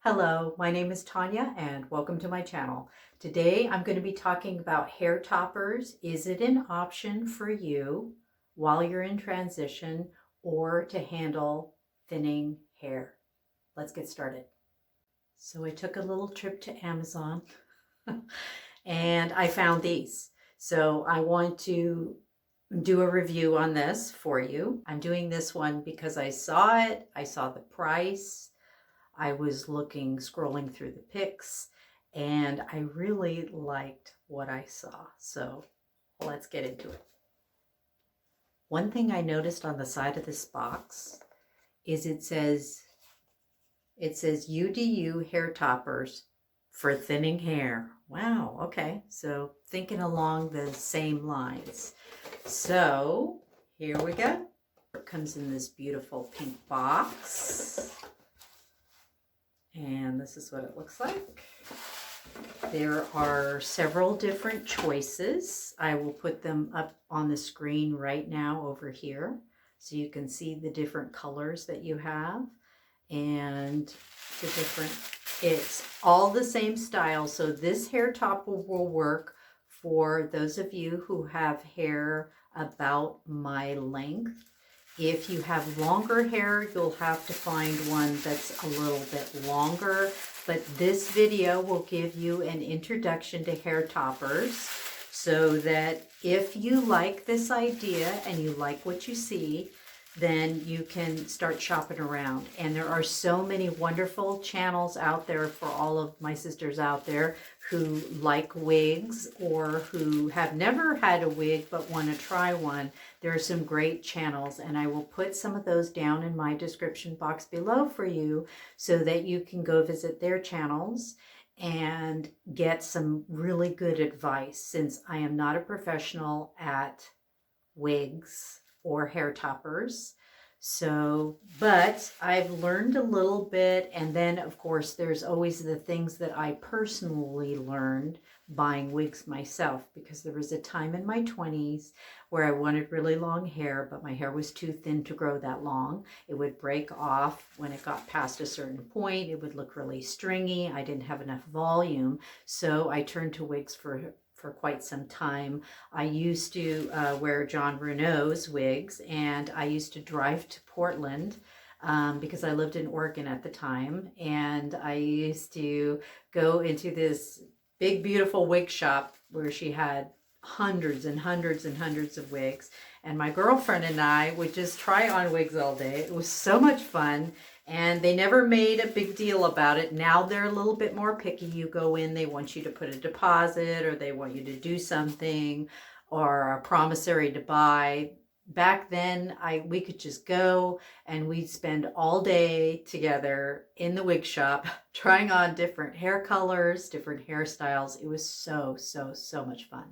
Hello, my name is Tanya and welcome to my channel. Today I'm going to be talking about hair toppers. Is it an option for you while you're in transition or to handle thinning hair? Let's get started. So I took a little trip to Amazon and I found these. So I want to do a review on this for you. I'm doing this one because I saw it, I saw the price. I was scrolling through the pics, and I really liked what I saw. So let's get into it. One thing I noticed on the side of this box is it says UDU hair toppers for thinning hair. Wow, okay. So thinking along the same lines. So here we go. It comes in this beautiful pink box. And this is what it looks like. There are several different choices. I will put them up on the screen right now over here so you can see the different colors that you have and the different, it's all the same style. So this hair topper will work for those of you who have hair about my length. If you have longer hair, you'll have to find one that's a little bit longer, but this video will give you an introduction to hair toppers so that if you like this idea and you like what you see, then you can start shopping around. And there are so many wonderful channels out there for all of my sisters out there who like wigs or who have never had a wig but want to try one. There are some great channels, and I will put some of those down in my description box below for you so that you can go visit their channels and get some really good advice, since I am not a professional at wigs or hair toppers. So, but I've learned a little bit, and then of course there's always the things that I personally learned buying wigs myself, because there was a time in my 20s where I wanted really long hair, but my hair was too thin to grow that long. It would break off when it got past a certain point. It would look really stringy. I didn't have enough volume, so I turned to wigs for quite some time. I used to wear John Renault's wigs, and I used to drive to Portland because I lived in Oregon at the time, and I used to go into this big beautiful wig shop where she had hundreds and hundreds and hundreds of wigs, and my girlfriend and I would just try on wigs all day. It was so much fun. And they never made a big deal about it. Now they're a little bit more picky. You go in, they want you to put a deposit, or they want you to do something, or a promissory to buy. Back then, we could just go and we'd spend all day together in the wig shop trying on different hair colors, different hairstyles. It was so much fun.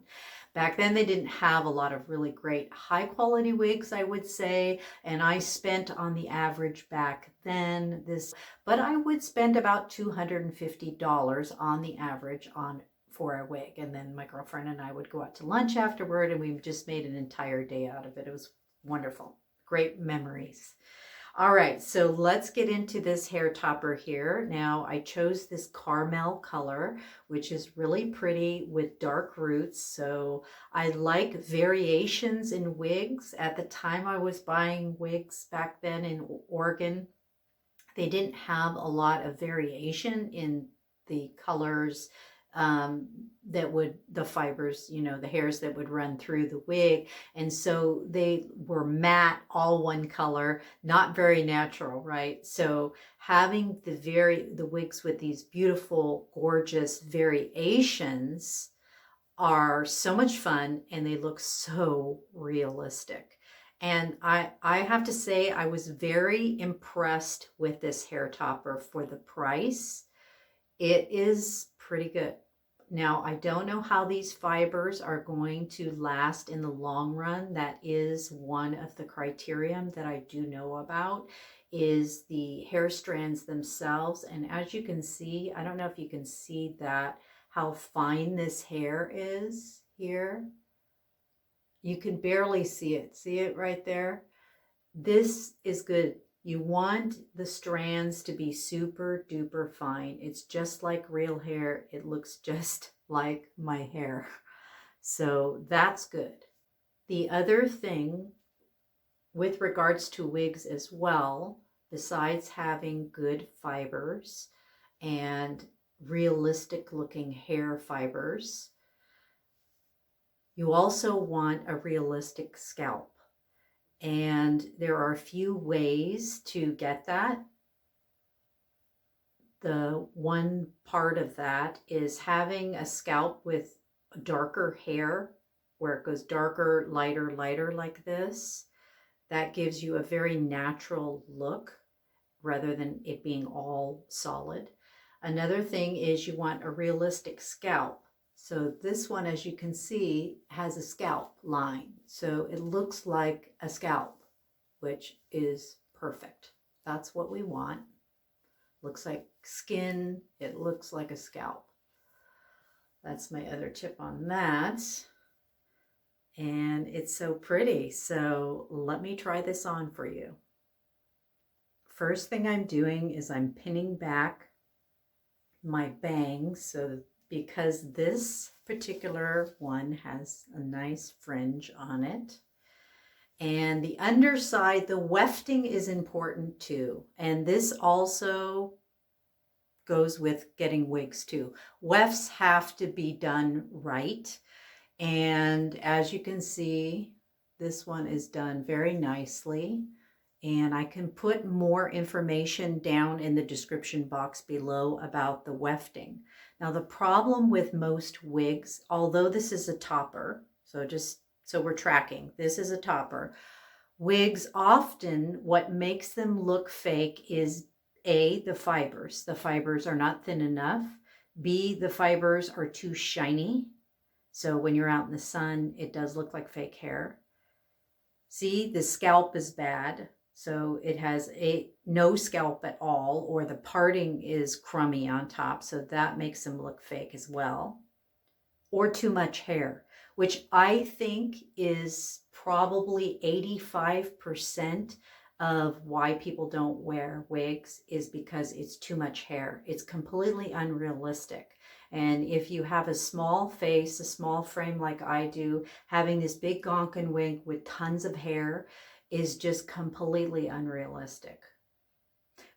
Back then, they didn't have a lot of really great high quality wigs, I would say, and I spent on the average back then but I would spend about $250 on the average for a wig. And then my girlfriend and I would go out to lunch afterward, and we just made an entire day out of it. It was wonderful. Great memories. All right, so let's get into this hair topper here. Now, I chose this caramel color, which is really pretty with dark roots. So I like variations in wigs. At the time I was buying wigs back then in Oregon, they didn't have a lot of variation in the colors the fibers, the hairs that would run through the wig. And so they were matte, all one color, not very natural, right? So having the wigs with these beautiful, gorgeous variations are so much fun, and they look so realistic. And I have to say, I was very impressed with this hair topper for the price. It is pretty good. Now, I don't know how these fibers are going to last in the long run. That is one of the criterion that I do know about, is the hair strands themselves. And as you can see, I don't know if you can see that, how fine this hair is here. You can barely see it. See it right there? This is good. You want the strands to be super duper fine. It's just like real hair. It looks just like my hair. So that's good. The other thing with regards to wigs as well, besides having good fibers and realistic looking hair fibers, you also want a realistic scalp. And there are a few ways to get that. The one part of that is having a scalp with darker hair, where it goes darker, lighter, lighter like this. That gives you a very natural look rather than it being all solid. Another thing is you want a realistic scalp. So this one, as you can see, has a scalp line. So it looks like a scalp, which is perfect. That's what we want. Looks like skin. It looks like a scalp. That's my other tip on that. And it's so pretty. So let me try this on for you. First thing I'm doing is I'm pinning back my bangs, so because this particular one has a nice fringe on it. And the underside, the wefting is important too. And this also goes with getting wigs too. Wefts have to be done right. And as you can see, this one is done very nicely. And I can put more information down in the description box below about the wefting. Now, the problem with most wigs, although this is a topper, so just so we're tracking, this is a topper. Wigs often, what makes them look fake is A, the fibers. The fibers are not thin enough. B, the fibers are too shiny. So when you're out in the sun, it does look like fake hair. C, the scalp is bad. So it has no scalp at all, or the parting is crummy on top. So that makes them look fake as well. Or too much hair, which I think is probably 85% of why people don't wear wigs, is because it's too much hair. It's completely unrealistic. And if you have a small face, a small frame like I do, having this big gonkin wig with tons of hair is just completely unrealistic.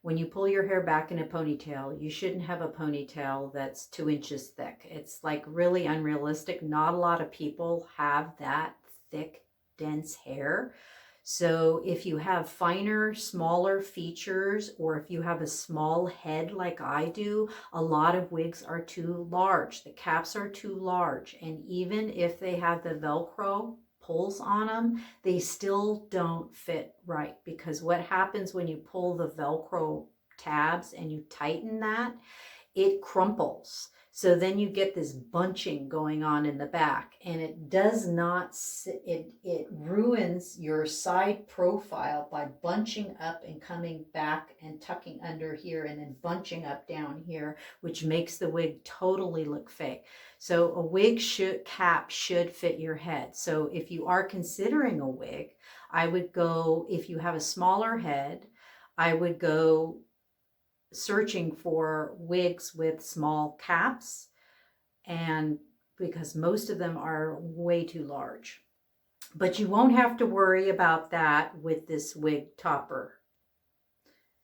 When you pull your hair back in a ponytail, you shouldn't have a ponytail that's 2 inches thick. It's like really unrealistic. Not a lot of people have that thick, dense hair. So if you have finer, smaller features, or if you have a small head like I do, a lot of wigs are too large. The caps are too large. And even if they have the Velcro pulls on them, they still don't fit right, because what happens when you pull the Velcro tabs and you tighten that, it crumples. So then you get this bunching going on in the back, and it does not, it ruins your side profile by bunching up and coming back and tucking under here and then bunching up down here, which makes the wig totally look fake. So a wig cap should fit your head. So if you are considering a wig, I would go, if you have a smaller head, I would go searching for wigs with small caps, and because most of them are way too large. But you won't have to worry about that with this wig topper.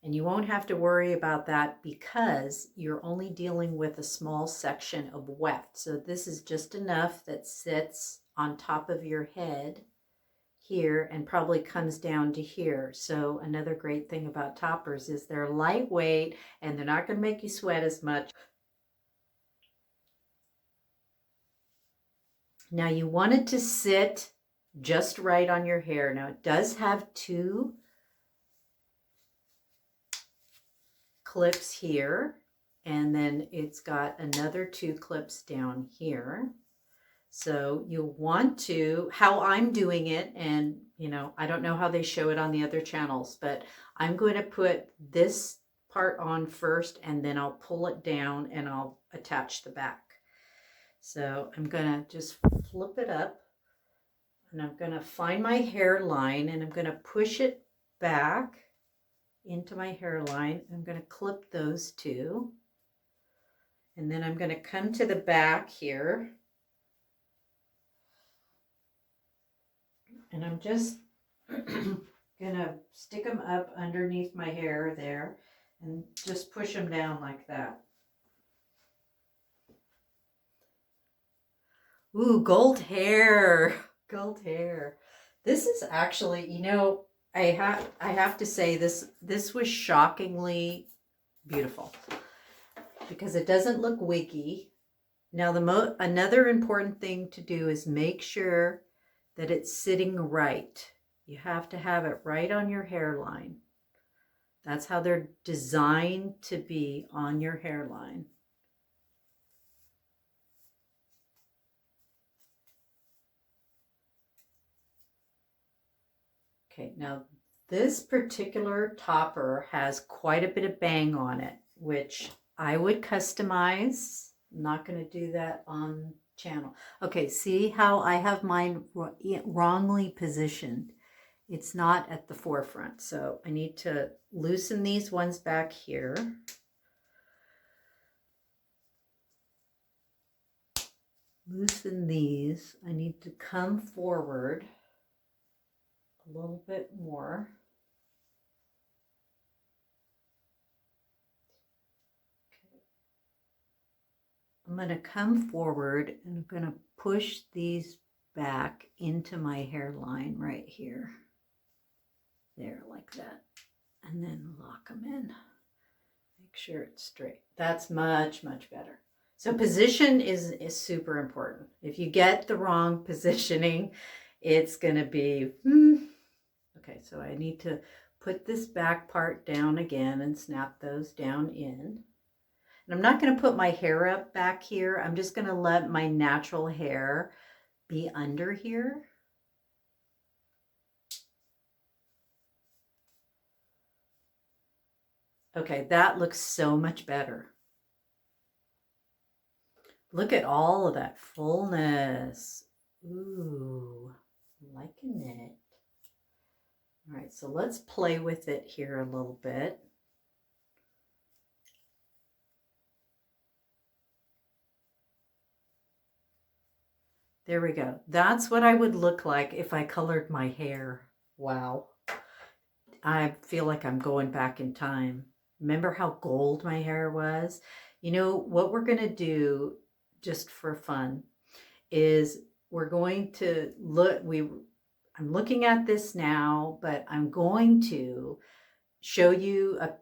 And you won't have to worry about that because you're only dealing with a small section of weft. So this is just enough that sits on top of your head here and probably comes down to here. So another great thing about toppers is they're lightweight and they're not going to make you sweat as much. Now you want it to sit just right on your hair. Now it does have 2 clips here, and then it's got another 2 clips down here. So you want to, how I'm doing it, and you know, I don't know how they show it on the other channels, but I'm going to put this part on first and then I'll pull it down and I'll attach the back. So I'm going to just flip it up and I'm going to find my hairline and I'm going to push it back into my hairline. I'm going to clip those two. And then I'm going to come to the back here. And I'm just going to stick them up underneath my hair there and just push them down like that. Ooh, gold hair. Gold hair. This is actually, you know, I have to say this was shockingly beautiful because it doesn't look wiggy. Now another important thing to do is make sure that it's sitting right. You have to have it right on your hairline. That's how they're designed to be, on your hairline. Okay, now this particular topper has quite a bit of bang on it, which I would customize. I'm not going to do that on channel. Okay, see how I have mine wrongly positioned. It's not at the forefront, so I need to loosen these ones back here. Loosen these. I need to come forward a little bit more. Okay. I'm going to come forward and I'm going to push these back into my hairline right here. There, like that. And then lock them in. Make sure it's straight. That's much, much better. So position is super important. If you get the wrong positioning, it's going to be, Okay, so I need to put this back part down again and snap those down in. And I'm not going to put my hair up back here. I'm just going to let my natural hair be under here. Okay, that looks so much better. Look at all of that fullness. Ooh, liking it. All right, so let's play with it here a little bit. There we go. That's what I would look like if I colored my hair. Wow. I feel like I'm going back in time. Remember how gold my hair was? You know, what we're going to do just for fun is we're going to look, I'm looking at this now, but I'm going to show you a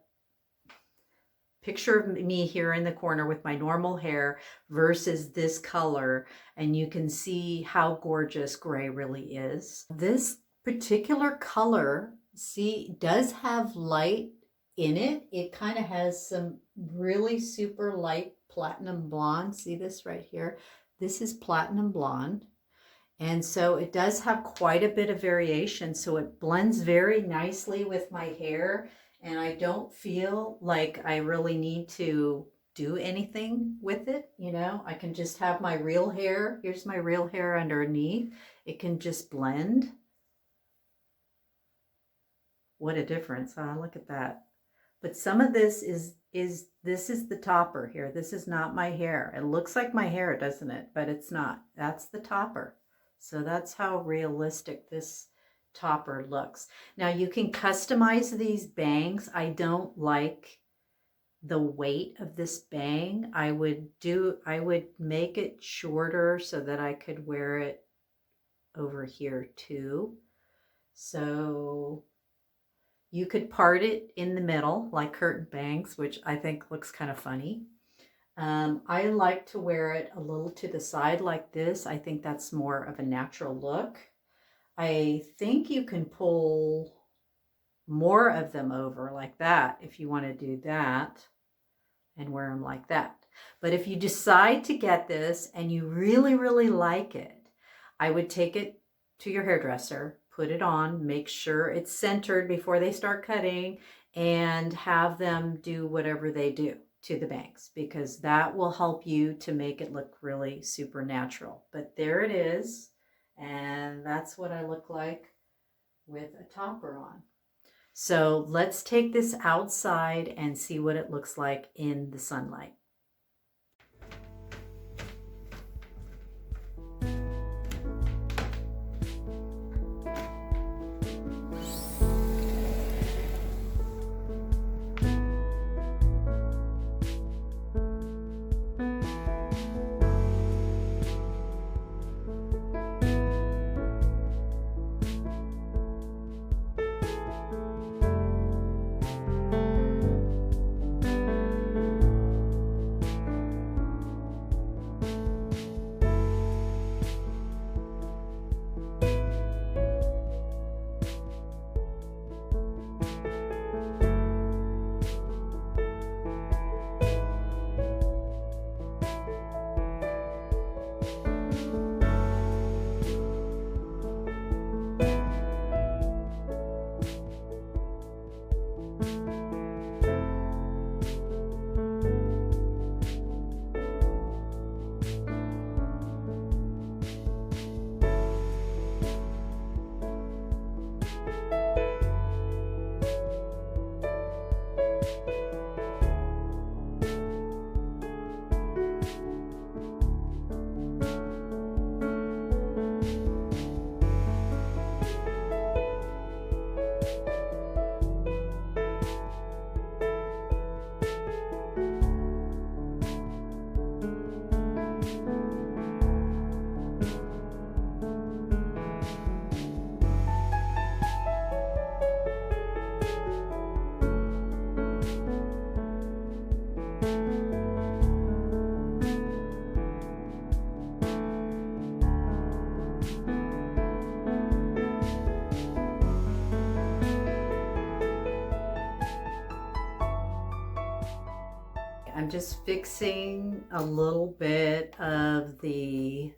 picture of me here in the corner with my normal hair versus this color, and you can see how gorgeous gray really is. This particular color, see, does have light in it. It kind of has some really super light platinum blonde. See this right here? This is platinum blonde. And so it does have quite a bit of variation. So it blends very nicely with my hair. And I don't feel like I really need to do anything with it. You know, I can just have my real hair. Here's my real hair underneath. It can just blend. What a difference, huh? Look at that. But some of this is the topper here. This is not my hair. It looks like my hair, doesn't it? But it's not. That's the topper. So that's how realistic this topper looks. Now you can customize these bangs. I don't like the weight of this bang. I would make it shorter so that I could wear it over here too. So you could part it in the middle like curtain bangs, which I think looks kind of funny. I like to wear it a little to the side like this. I think that's more of a natural look. I think you can pull more of them over like that if you want to do that and wear them like that. But if you decide to get this and you really, really like it, I would take it to your hairdresser, put it on, make sure it's centered before they start cutting, and have them do whatever they do to the bangs, because that will help you to make it look really super natural. But there it is, and that's what I look like with a topper on. So let's take this outside and see what it looks like in the sunlight. I'm just fixing a little bit of it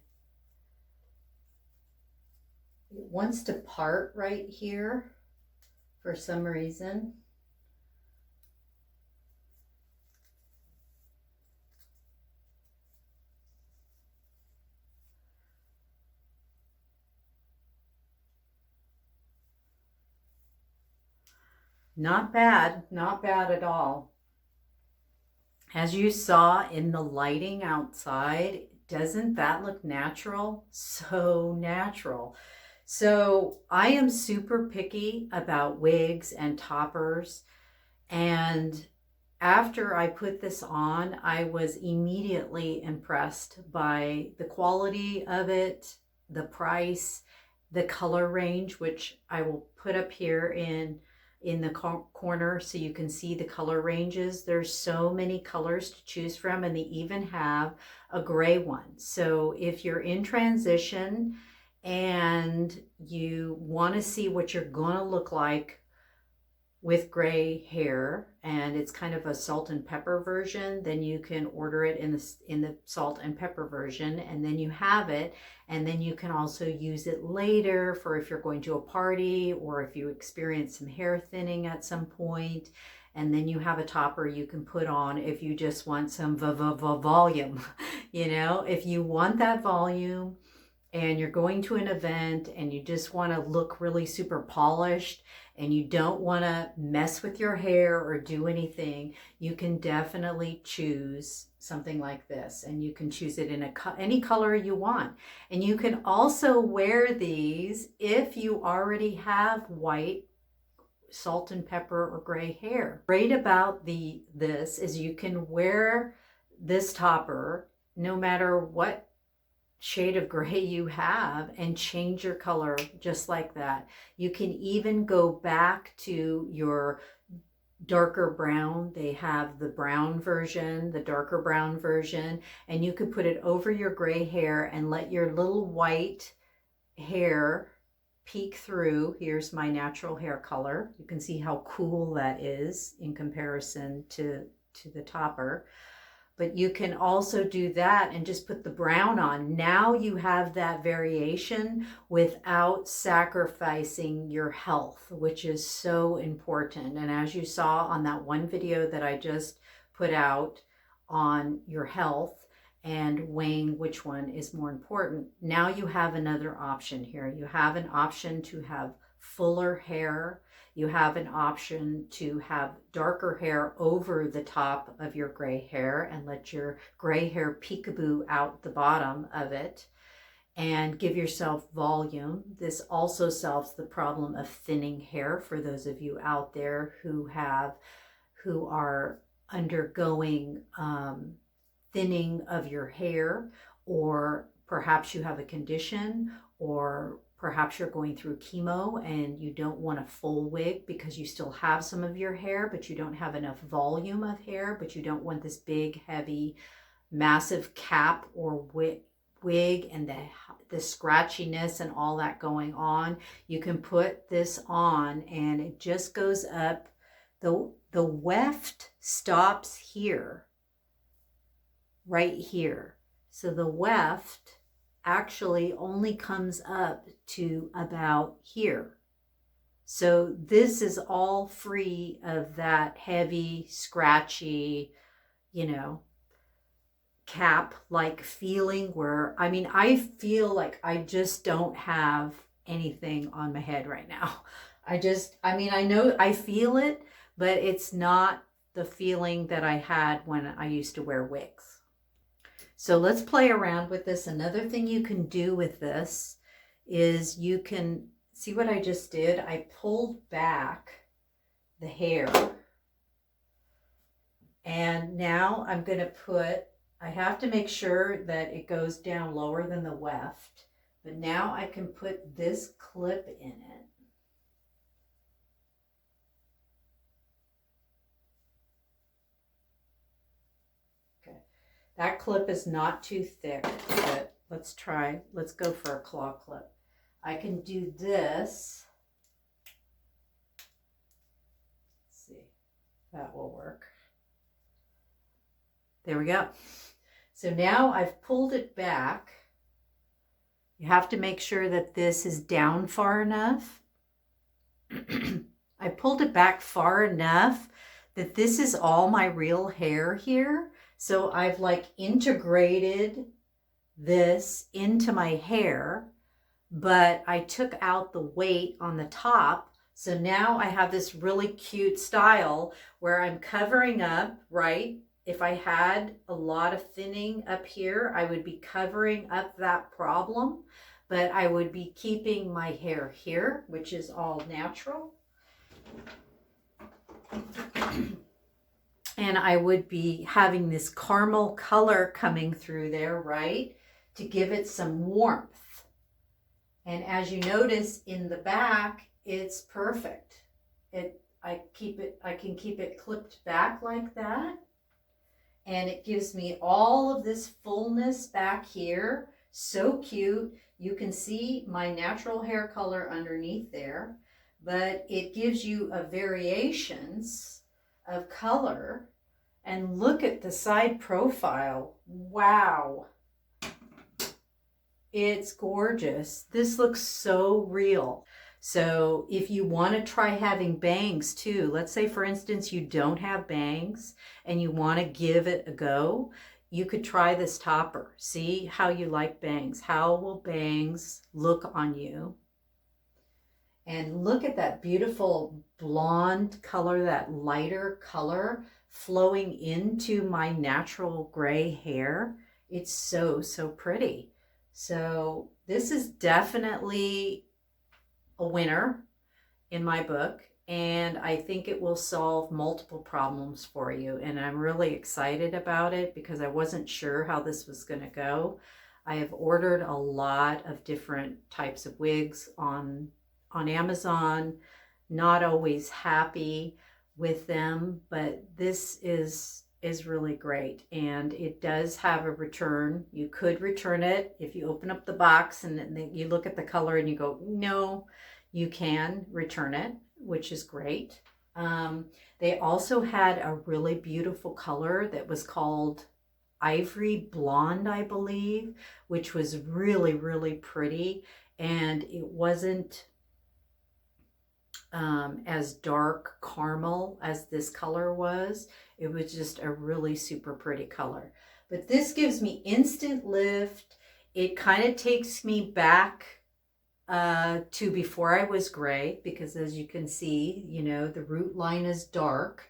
wants to part right here for some reason. Not bad, not bad at all. As you saw in the lighting outside, doesn't that look natural? So natural. So I am super picky about wigs and toppers, and after I put this on, I was immediately impressed by the quality of it, the price, the color range, which I will put up here in the corner so you can see the color ranges. There's so many colors to choose from, and they even have a gray one. So if you're in transition and you want to see what you're going to look like with gray hair, and it's kind of a salt and pepper version, then you can order it in the salt and pepper version, and then you have it, and then you can also use it later for if you're going to a party or if you experience some hair thinning at some point, and then you have a topper you can put on if you just want some volume. You know, if you want that volume and you're going to an event and you just want to look really super polished and you don't want to mess with your hair or do anything, you can definitely choose something like this, and you can choose it in any color you want. And you can also wear these if you already have white, salt and pepper, or gray hair. Great about this is you can wear this topper no matter what shade of gray you have and change your color just like that. You can even go back to your darker brown. They have the brown version, the darker brown version, and you can put it over your gray hair and let your little white hair peek through. Here's my natural hair color. You can see how cool that is in comparison to the topper. But you can also do that and just put the brown on. Now you have that variation without sacrificing your health, which is so important. And as you saw on that one video that I just put out on your health and weighing which one is more important, now you have another option here. You have an option to have fuller hair, you have an option to have darker hair over the top of your gray hair and let your gray hair peekaboo out the bottom of it and give yourself volume. This also solves the problem of thinning hair for those of you out there who are undergoing thinning of your hair, or perhaps you have a condition, or perhaps you're going through chemo and you don't want a full wig because you still have some of your hair, but you don't have enough volume of hair, but you don't want this big, heavy, massive cap or wig and the scratchiness and all that going on. You can put this on and it just goes up. The weft stops here, right here. So the weft actually only comes up to about here. So this is all free of that heavy, scratchy, cap-like feeling where, I feel like I just don't have anything on my head right now. I know I feel it, but it's not the feeling that I had when I used to wear wigs. So let's play around with this. Another thing you can do with this is you can see what I just did. I pulled back the hair and now I'm going to I have to make sure that it goes down lower than the weft, but now I can put this clip in it. That clip is not too thick, but let's go for a claw clip. I can do this. Let's see, that will work. There we go. So now I've pulled it back. You have to make sure that this is down far enough. I pulled it back far enough that this is all my real hair here. So I've integrated this into my hair, but I took out the weight on the top. So now I have this really cute style where I'm covering up, right? If I had a lot of thinning up here, I would be covering up that problem, but I would be keeping my hair here, which is all natural. And I would be having this caramel color coming through there, right? To give it some warmth. And as you notice in the back, it's perfect. I can keep it clipped back like that. And it gives me all of this fullness back here. So cute. You can see my natural hair color underneath there, but it gives you a variations of color. And look at the side profile. Wow. It's gorgeous. This looks so real. So if you want to try having bangs too, let's say for instance you don't have bangs and you want to give it a go, you could try this topper. See how you like bangs. How will bangs look on you? And look at that beautiful blonde color, that lighter color flowing into my natural gray hair. It's so, so pretty. So this is definitely a winner in my book, and I think it will solve multiple problems for you. And I'm really excited about it because I wasn't sure how this was going to go. I have ordered a lot of different types of wigs on Amazon, not always happy with them, but this is really great. And it does have a return. You could return it if you open up the box and then you look at the color and you go, no, you can return it, which is great. They also had a really beautiful color that was called Ivory Blonde, I believe, which was really, really pretty. And it wasn't as dark caramel as this color was. It was just a really super pretty color. But this gives me instant lift. It kind of takes me back to before I was gray, because as you can see, you know, the root line is dark.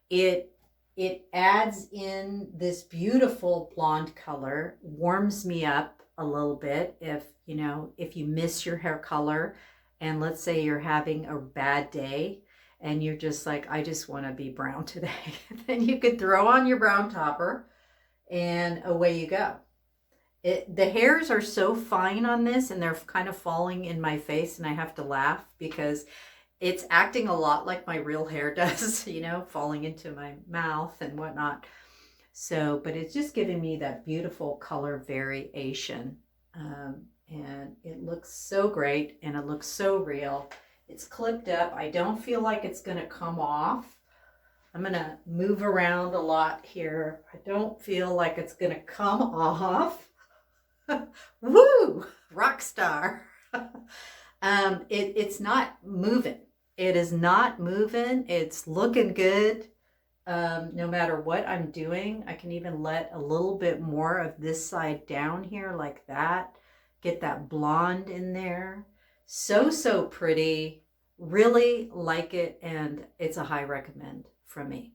It adds in this beautiful blonde color, warms me up a little bit if, you know, if you miss your hair color and let's say you're having a bad day and you're just like, I just want to be brown today, then you could throw on your brown topper and away you go. The hairs are so fine on this and they're kind of falling in my face and I have to laugh because it's acting a lot like my real hair does, you know, falling into my mouth and whatnot. So, but it's just giving me that beautiful color variation. And it looks so great and it looks so real. It's clipped up. I don't feel like it's going to come off. I'm going to move around a lot here. I don't feel like it's going to come off. Woo! Rock star. It's not moving. It is not moving. It's looking good. No matter what I'm doing, I can even let a little bit more of this side down here like that. Get that blonde in there. So pretty. Really like it, and it's a high recommend from me.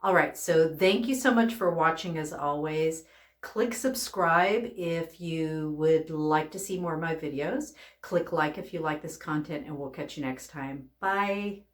All right, so thank you so much for watching as always. Click subscribe if you would like to see more of my videos. Click like if you like this content, and we'll catch you next time. Bye.